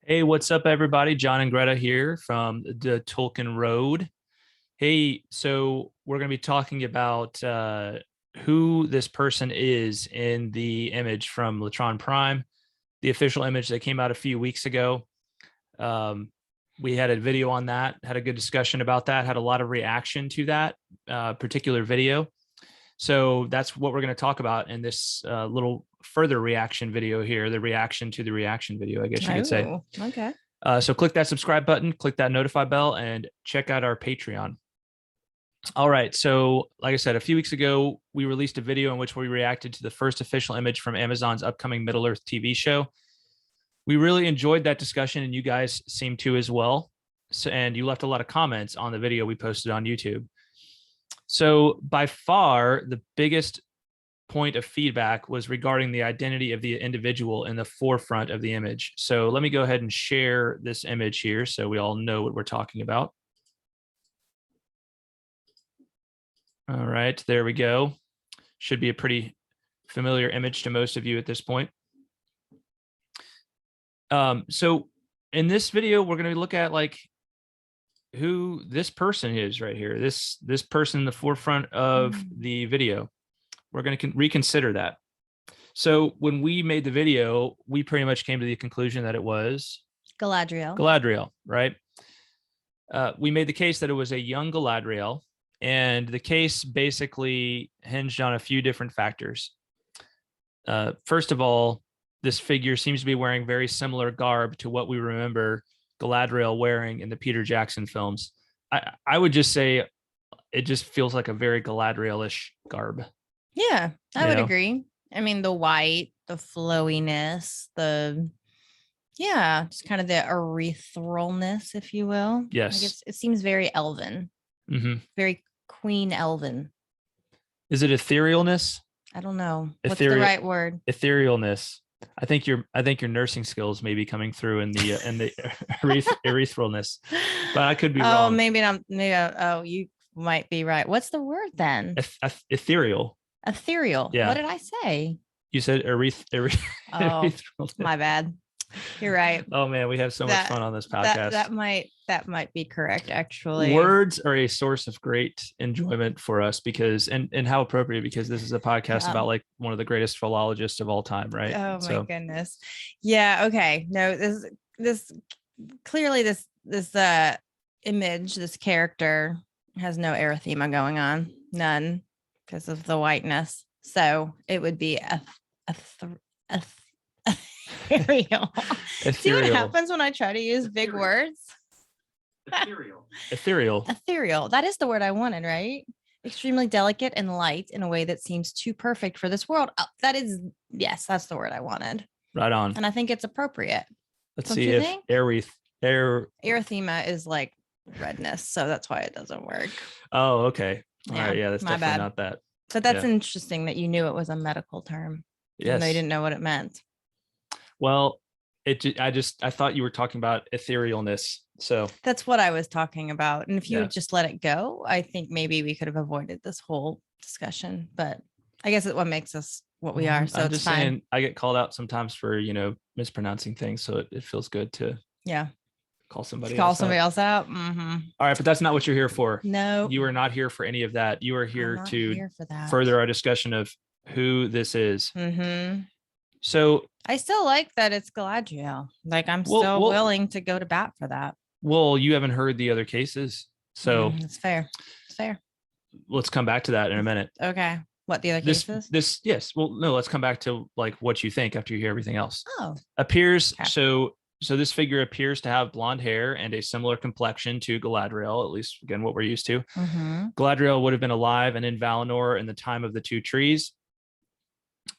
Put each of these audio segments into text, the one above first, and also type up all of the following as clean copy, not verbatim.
Hey, what's up, everybody? John and Greta here from the Tolkien Road. Hey, so we're going to be talking about who this person is in the image from Latron Prime, the official image that came out a few weeks ago. Um, we had a video on that, had a good discussion about that, had a lot of reaction to that particular video. So that's what we're going to talk about in this little further reaction video here, the reaction to the reaction video, I guess you could say. Oh, okay. So click that subscribe button, click that notify bell, and check out our Patreon. All right. So, like I said, a few weeks ago, we released a video in which we reacted to the first official image from Amazon's upcoming Middle Earth TV show. We really enjoyed that discussion, and you guys seem to as well. So, and you left a lot of comments on the video we posted on YouTube. So, by far, the biggest point of feedback was regarding the identity of the individual in the forefront of the image. So let me go ahead and share this image here so we all know what we're talking about. All right, there we go. Should be a pretty familiar image to most of you at this point. So in this video, we're going to look at like who this person is right here. This person in the forefront of the video. We're going to reconsider that. So when we made the video, we pretty much came to the conclusion that it was Galadriel, right? We made the case that it was a young Galadriel, and the case basically hinged on a few different factors. First of all, this figure seems to be wearing very similar garb to what we remember Galadriel wearing in the Peter Jackson films. I would just say it just feels like a very Galadriel-ish garb. Yeah, I would agree. I mean, the white, the flowiness, just kind of the erythralness, if you will. Yes. Like it seems very elven, very Queen Elven. Is it etherealness? I don't know. What's the right word? Etherealness. I think your nursing skills may be coming through in the erythralness, but I could be wrong. Oh, you might be right. What's the word then? Ethereal. Ethereal. Yeah. What did I say? You said Oh, my bad. You're right. Oh man, we have so much fun on this podcast. That might be correct, actually. Words are a source of great enjoyment for us because and how appropriate, because this is a podcast about like one of the greatest philologists of all time, right? Oh my goodness. Yeah, okay. No, this clearly this image, this character has no erythema going on. None, because of the whiteness. So it would be ethereal. See what happens when I try to use big words? Ethereal. That is the word I wanted, right? Extremely delicate and light in a way that seems too perfect for this world. Yes, that's the word I wanted. Right on. And I think it's appropriate. Let's see if erythema is like redness, so that's why it doesn't work. Oh, okay. All right. Yeah, that's definitely not that. But that's interesting that you knew it was a medical term. Yes. Even though you didn't know what it meant. Well, I thought you were talking about etherealness. So that's what I was talking about. And if you would just let it go, I think maybe we could have avoided this whole discussion. But I guess it's what makes us what we are. So I'm just saying, I get called out sometimes for, mispronouncing things. So it feels good to call somebody else out. All right. But that's not what you're here for. No, you are not here for any of that. You are here to further our discussion of who this is. So I still like that it's Galadriel. Like I'm still willing to go to bat for that. Well, you haven't heard the other cases. So it's fair. It's fair. Let's come back to that in a minute. Okay. What the other cases? Yes. Well, no, let's come back to like what you think after you hear everything else. Oh. Appears so this figure appears to have blonde hair and a similar complexion to Galadriel, at least again what we're used to. Galadriel would have been alive and in Valinor in the time of the two trees.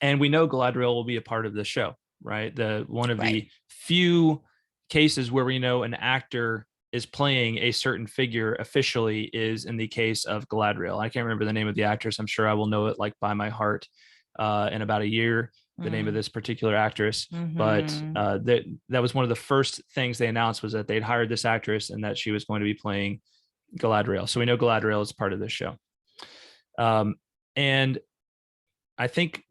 And we know Galadriel will be a part of the show, right? One of the few cases where we know an actor is playing a certain figure officially is in the case of Galadriel. I can't remember the name of the actress. I'm sure I will know it like by my heart in about a year, the name of this particular actress. But that was one of the first things they announced, was that they'd hired this actress and that she was going to be playing Galadriel. So we know Galadriel is part of this show. And I think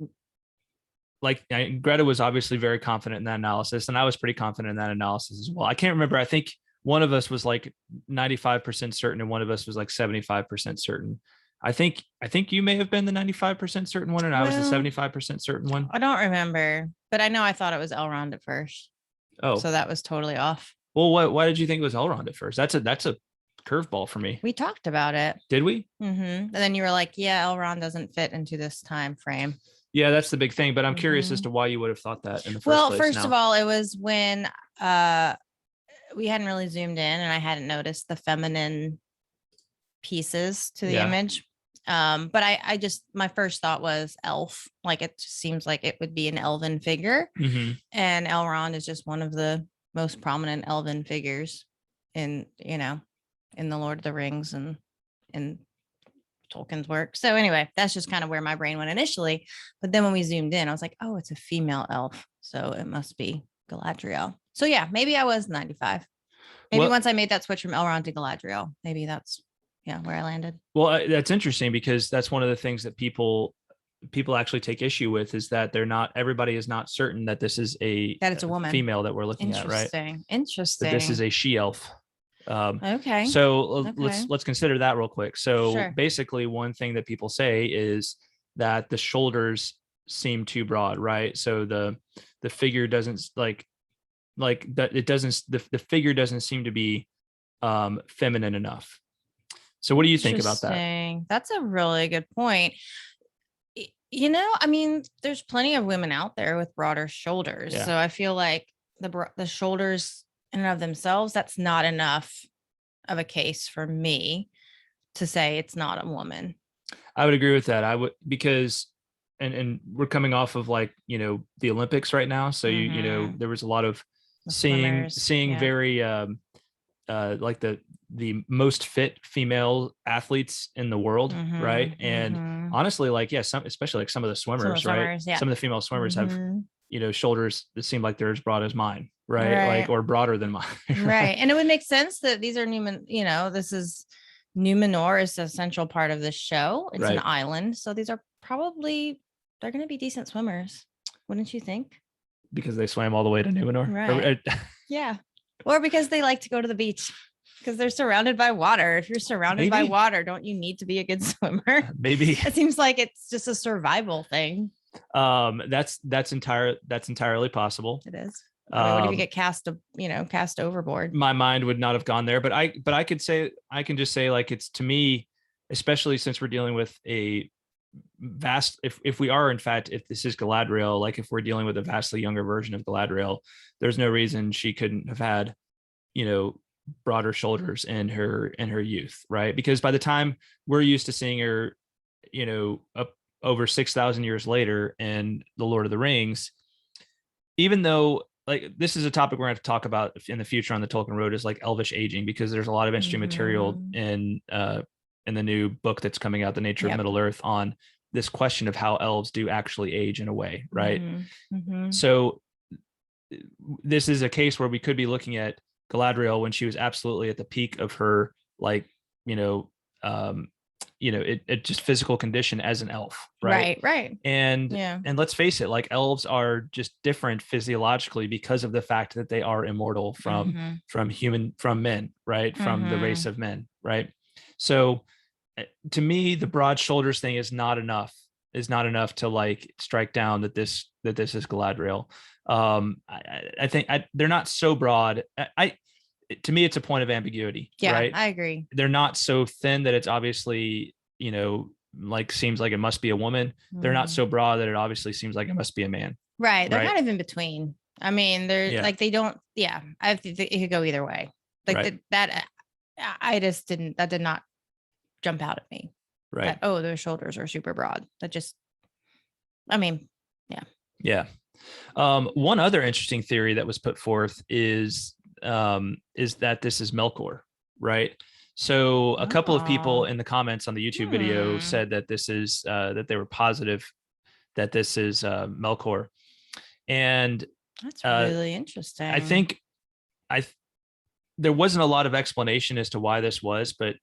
Greta was obviously very confident in that analysis, and I was pretty confident in that analysis as well. I can't remember. I think one of us was like 95% certain, and one of us was like 75% certain. I think you may have been the 95% certain one, and I was the 75% certain one. I don't remember, but I know I thought it was Elrond at first. Oh, so that was totally off. Well, why did you think it was Elrond at first? That's a curveball for me. We talked about it. Did we? Mm-hmm. And then you were like, "Yeah, Elrond doesn't fit into this time frame." Yeah, that's the big thing. But I'm curious as to why you would have thought that in the first place. Well, first of all, it was when we hadn't really zoomed in, and I hadn't noticed the feminine pieces to the image. But I just, my first thought was elf. Like, it just seems like it would be an elven figure. Mm-hmm. And Elrond is just one of the most prominent elven figures in the Lord of the Rings and in Tolkien's work. So anyway, that's just kind of where my brain went initially. But then when we zoomed in, I was like, oh, it's a female elf. So it must be Galadriel. So yeah, maybe I was 95. Maybe once I made that switch from Elrond to Galadriel, maybe that's where I landed. Well, that's interesting, because that's one of the things that people actually take issue with, is that everybody is not certain that this is it's a woman, female that we're looking at, right? Interesting. That this is a she elf. Okay. So let's consider that real quick. So Sure. Basically, one thing that people say is that the shoulders seem too broad, right? So the figure doesn't like that. It doesn't. The figure doesn't seem to be feminine enough. So what do you think about that? That's a really good point. I mean, there's plenty of women out there with broader shoulders. Yeah. So I feel like the shoulders in and of themselves, that's not enough of a case for me to say it's not a woman. I would agree with that. I would, because and we're coming off of the Olympics right now. So there was a lot of seeing very like the most fit female athletes in the world, right? And honestly, especially like some of the swimmers, right? Yeah. Some of the female swimmers have shoulders that seem like they're as broad as mine, right? Or broader than mine. Right. And it would make sense that these are this is Númenor is a central part of the show. It's an island, so these are they're going to be decent swimmers, wouldn't you think? Because they swam all the way to Númenor, right? Yeah. Or because they like to go to the beach, because they're surrounded by water. If you're surrounded by water, don't you need to be a good swimmer? Maybe. It seems like it's just a survival thing. That's entirely possible. It is. I mean, what if you get cast overboard? My mind would not have gone there, but I can just say, like, it's, to me, especially since we're dealing with a vast, if we are, in fact, if this is Galadriel, like if we're dealing with a vastly younger version of Galadriel, there's no reason she couldn't have had, broader shoulders in her youth, right? Because by the time we're used to seeing her, up over 6,000 years later in the Lord of the Rings, even though, like, this is a topic we're going to talk about in the future on the Tolkien Road, is like elvish aging, because there's a lot of interesting material in the new book that's coming out, The Nature of Middle Earth, on this question of how elves do actually age in a way, right? So this is a case where we could be looking at Galadriel when she was absolutely at the peak of her, it just physical condition as an elf, right? And let's face it, like, elves are just different physiologically because of the fact that they are immortal from men, right? From the race of men, right? So to me, the broad shoulders thing is not enough to like strike down that this is Galadriel. I think they're not so broad. To me, it's a point of ambiguity. Yeah, right? I agree. They're not so thin that it's obviously, like, seems like it must be a woman. They're not so broad that it obviously seems like it must be a man. Right. They're kind of in between. I mean, they're like, they don't, I think it could go either way. Like that did not jump out at me. Right. That, their shoulders are super broad. That just, Yeah. One other interesting theory that was put forth is that this is Melkor, right? So a couple of people in the comments on the YouTube video said that this is that they were positive that this is Melkor, and that's really interesting. I think there wasn't a lot of explanation as to why this was, but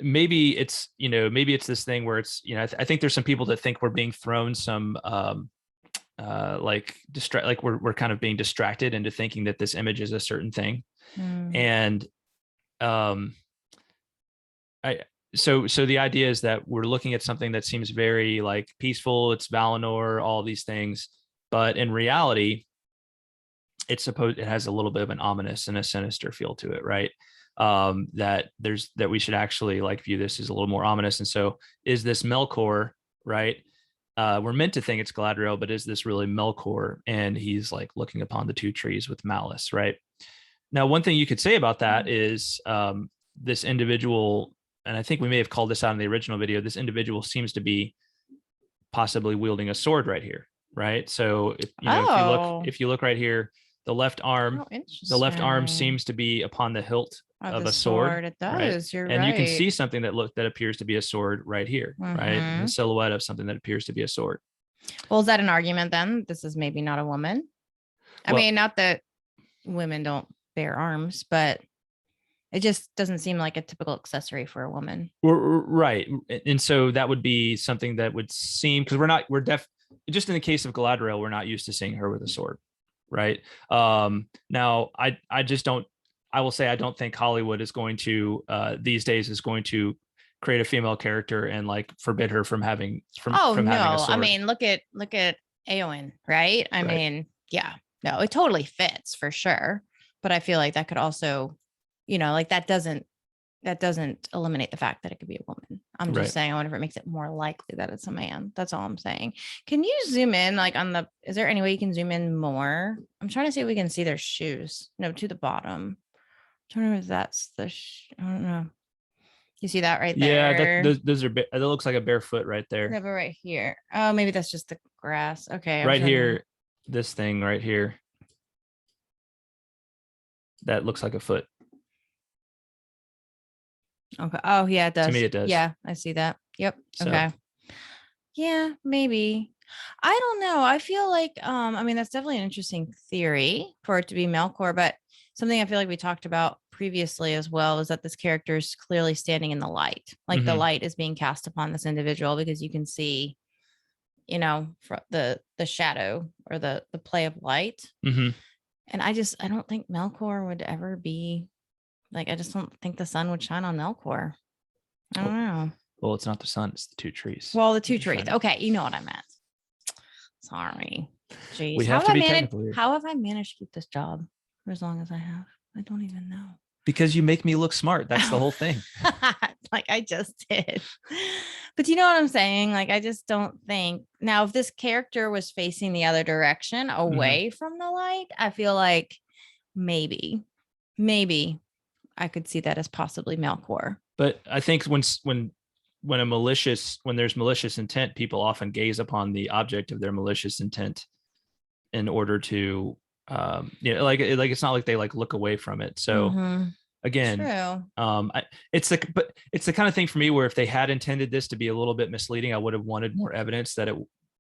maybe it's this thing where it's, I think there's some people that think we're being thrown some like we're kind of being distracted into thinking that this image is a certain thing. Mm. And so the idea is that we're looking at something that seems very like peaceful, it's Valinor, all these things, but in reality it has a little bit of an ominous and a sinister feel to it, right? That we should actually like view this as a little more ominous. And so is this Melkor, right? We're meant to think it's Galadriel, but is this really Melkor? And he's like looking upon the two trees with malice, right? Now, one thing you could say about that is this individual, and I think we may have called this out in the original video, this individual seems to be possibly wielding a sword right here, right? So if you look right here, the left arm seems to be upon the hilt of a sword. It does. Right? You're and right. you can see something that appears to be a sword right here, right? The silhouette of something that appears to be a sword. Well, is that an argument then? This is maybe not a woman. I mean, not that women don't bear arms, but it just doesn't seem like a typical accessory for a woman. Right. And so that would be something that would seem, because just in the case of Galadriel, we're not used to seeing her with a sword. Right. Now I will say, I don't think Hollywood is going to, these days is going to create a female character and like forbid her from having, having a sword. I mean, look at Eowyn, right? I mean, yeah, no, it totally fits for sure. But I feel like that could also, like that doesn't eliminate the fact that it could be a woman. I'm just saying, I wonder if it makes it more likely that it's a man. That's all I'm saying. Can you zoom in like is there any way you can zoom in more? I'm trying to see if we can see their shoes. No, to the bottom. I'm trying to remember if that's I don't know. You see that right there? Yeah, those are, that looks like a bare foot right there. Never right here. Oh, maybe that's just the grass. Okay. Right here, this thing right here. That looks like a foot. Okay. Oh, yeah, it does. To me, it does. Yeah, I see that. Yep. Okay. Yeah, maybe. I don't know. I feel like, I mean, that's definitely an interesting theory for it to be Melkor, but something I feel like we talked about previously as well is that this character is clearly standing in the light. Like the light is being cast upon this individual because you can see, the shadow or the play of light. And I don't think Melkor would ever be like, I just don't think the sun would shine on Melkor. I don't know. Well, it's not the sun, it's the two trees. Well, the two trees. Okay, you know what I meant. Sorry. Jeez. We have to be technical here. How have I managed to keep this job for as long as I have? I don't even know. Because you make me look smart. That's the whole thing. Like I just did. But you know what I'm saying? Like, I just don't think now if this character was facing the other direction away from the light, I feel like maybe I could see that as possibly Melkor. But I think when there's malicious intent, people often gaze upon the object of their malicious intent in order to, like it's not like they like look away from it. So again, it's the kind of thing for me where if they had intended this to be a little bit misleading, I would have wanted more evidence that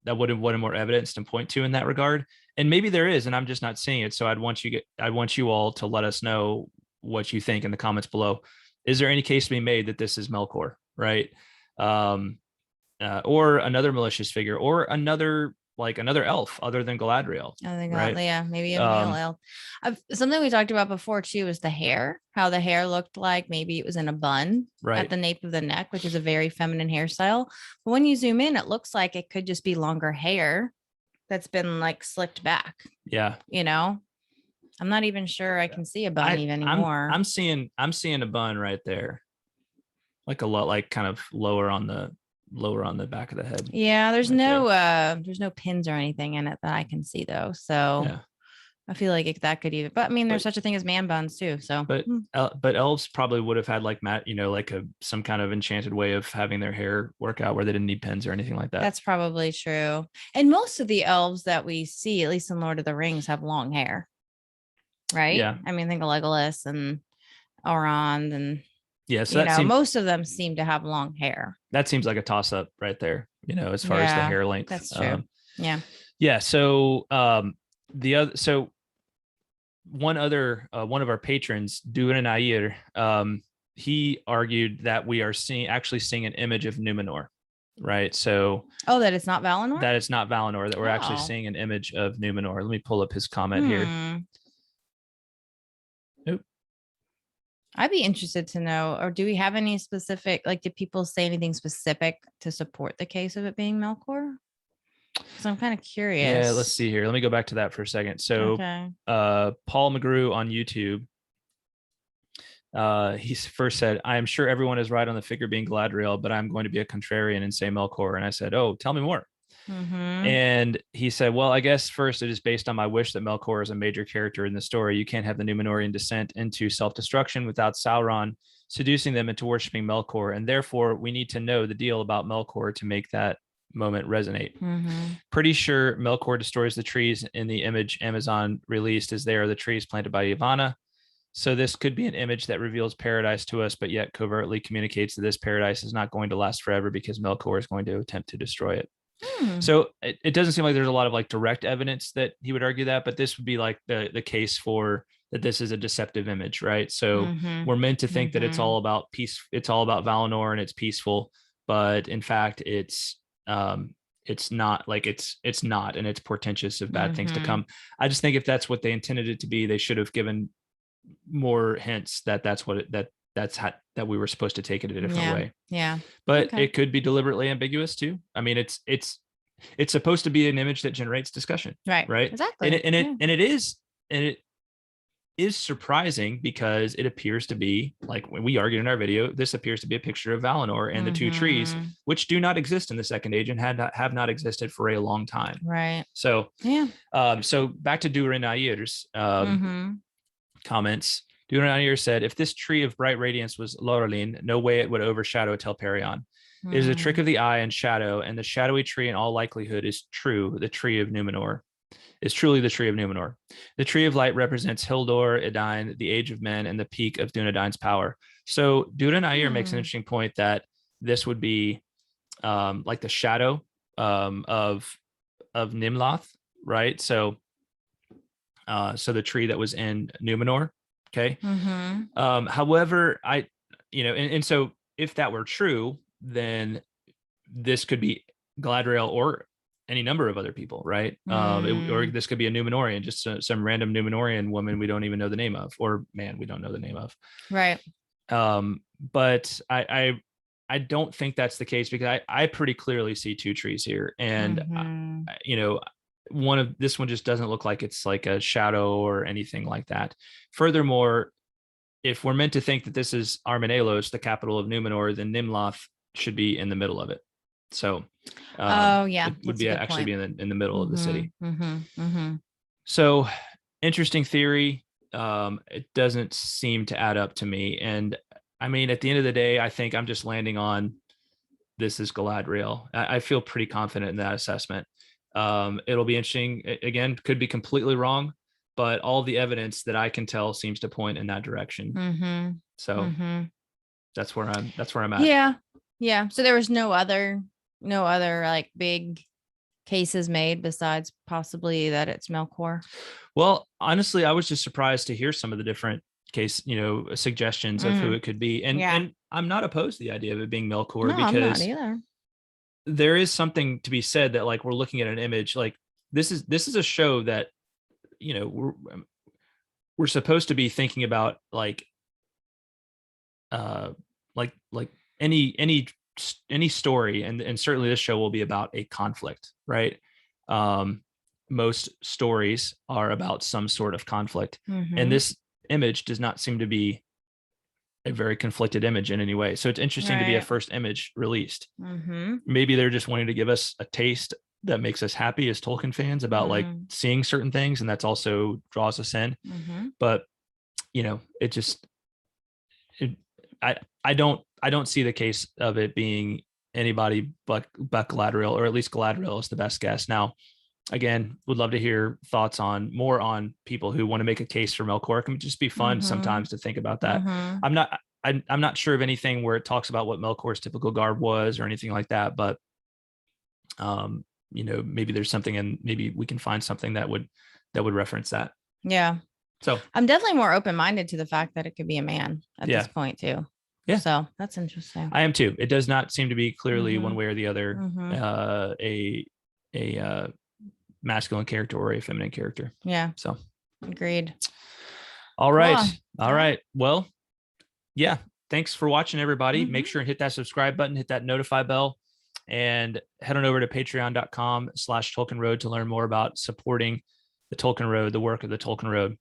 would have wanted more evidence to point to in that regard. And maybe there is, and I'm just not seeing it. So I'd want you all to let us know what you think in the comments below. Is there any case to be made that this is Melkor, right? Or another malicious figure, or another elf other than Galadriel. Right? Yeah, maybe a male elf. Something we talked about before too is the hair. How the hair looked like maybe it was in a bun at the nape of the neck, which is a very feminine hairstyle. But when you zoom in, it looks like it could just be longer hair that's been like slicked back. Yeah, I'm not even sure I can see a bun even anymore. I'm seeing a bun right there, like a lot, like kind of lower on the back of the head. Yeah, there's no pins or anything in it that I can see though. So yeah. I feel like that could even, but I mean, there's such a thing as man buns too. So, but elves probably would have had like some kind of enchanted way of having their hair work out where they didn't need pins or anything like that. That's probably true. And most of the elves that we see, at least in Lord of the Rings, have long hair. Right. Yeah. I mean, think of Legolas and Elrond and so most of them seem to have long hair. That seems like a toss up right there, as far as the hair length. That's true. Yeah. So one of our patrons, Duan Nair, he argued that we are actually seeing an image of Númenor. right? So that it's not Valinor? That it's not Valinor, that we're actually seeing an image of Númenor. Let me pull up his comment here. Nope. I'd be interested to know, or do we have any specific, like, did people say anything specific to support the case of it being Melkor? So I'm kind of curious. Yeah, let's see here. Let me go back to that for a second. So Paul McGrew on YouTube, he first said, I am sure everyone is right on the figure being Galadriel, but I'm going to be a contrarian and say Melkor. And I said, oh, tell me more. And he said, well, I guess first it is based on my wish that Melkor is a major character in the story. You can't have the Númenorian descent into self-destruction without Sauron seducing them into worshiping Melkor. And therefore, we need to know the deal about Melkor to make that moment resonate. Pretty sure Melkor destroys the trees in the image Amazon released, as they are the trees planted by Yavanna. So this could be an image that reveals paradise to us, but yet covertly communicates that this paradise is not going to last forever because Melkor is going to attempt to destroy it. So it doesn't seem like there's a lot of like direct evidence that he would argue that, but this would be like the case for that this is a deceptive image, right? So we're meant to think that it's all about peace, it's all about Valinor and it's peaceful, but in fact it's not, like it's not, and it's portentous of bad things to come. I just think if that's what they intended it to be, they should have given more hints that that's what it, that's how that we were supposed to take it a different way. But it could be deliberately ambiguous too. I mean, it's supposed to be an image that generates discussion, right? Exactly. And it is surprising because it appears to be, like when we argued in our video, this appears to be a picture of Valinor and the two trees, which do not exist in the Second Age and have not existed for a long time, right? So so back to Durin Ayir's comments. Durin Ayir said, if this tree of bright radiance was Lorelin, no way it would overshadow Telperion. It is a trick of the eye and shadow, and the shadowy tree in all likelihood is true. The tree of Númenor is truly the tree of Númenor. The tree of light represents Hildor, Edain, the age of men, and the peak of Dunedain's power. So Durin Ayir makes an interesting point that this would be like the shadow of Nimloth, right? So the tree that was in Númenor. Okay. However, and so if that were true, then this could be Galadriel or any number of other people, right? Or this could be a Númenorian, just some random Númenorian woman we don't even know the name of, or man we don't know the name of, right? But I don't think that's the case, because I pretty clearly see two trees here, and this one just doesn't look like it's like a shadow or anything like that. Furthermore, if we're meant to think that this is Armanelos, the capital of Númenor, then Nimloth should be in the middle of it. So it would be actually be in the middle of the city. So interesting theory. It doesn't seem to add up to me. And I mean, at the end of the day, I think I'm just landing on this is Galadriel. I feel pretty confident in that assessment. It'll be interesting. Again, could be completely wrong, but all the evidence that I can tell seems to point in that direction. So that's where I'm at. Yeah. So there was no other like big cases made besides possibly that it's Melkor. Well, honestly, I was just surprised to hear some of the different case, suggestions of who it could be. And I'm not opposed to the idea of it being Melkor, because I'm not either. There is something to be said that, like, we're looking at an image, like this is a show that, we're supposed to be thinking about like any story, and certainly this show will be about a conflict, right? Most stories are about some sort of conflict, and this image does not seem to be a very conflicted image in any way. So it's interesting to be a first image released. Maybe they're just wanting to give us a taste that makes us happy as Tolkien fans about like seeing certain things, and that's also draws us in. But it just I don't see the case of it being anybody but Galadriel, or at least Galadriel is the best guess. Now, again, would love to hear thoughts on people who want to make a case for Melkor. It can just be fun sometimes to think about that. I'm not sure of anything where it talks about what Melkor's typical garb was or anything like that, but maybe there's something, and maybe we can find something that would reference that. Yeah. So I'm definitely more open-minded to the fact that it could be a man at this point too. Yeah. So that's interesting. I am too. It does not seem to be clearly one way or the other a masculine character or a feminine character. Yeah. So agreed. All right. Cool. All right. Well, yeah. Thanks for watching, everybody. Make Mm-hmm. sure and hit that subscribe button, hit that notify bell, and head on over to patreon.com/Tolkien Road to learn more about supporting the Tolkien Road, the work of the Tolkien Road.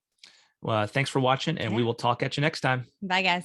Thanks for watching, and we will talk at you next time. Bye, guys.